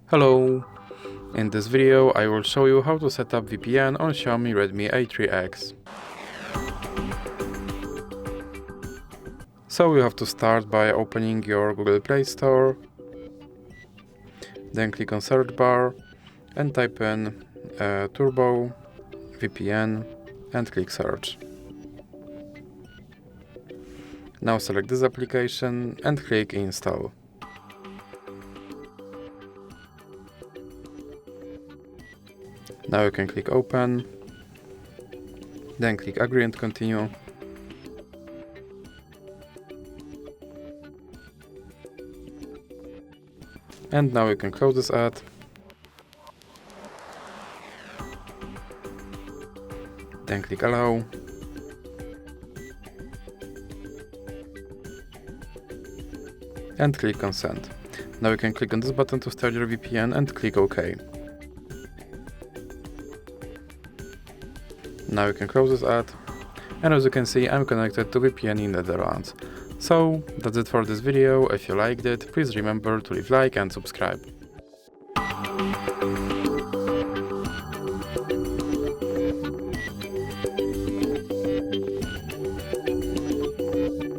Hello! In this video I will show you how to set up VPN on Xiaomi REDMI A3x. So you have to start by opening your Google Play Store, then click on search bar and type in Turbo VPN and click search. Now select this application and click install. Now you can click open, then click agree and continue. And now you can close this ad. Then click allow. And click consent. Now you can click on this button to start your VPN and click OK. Now you can close this ad, and as you can see I'm connected to VPN in Netherlands. So that's it for this video. If you liked it, please remember to leave like and subscribe.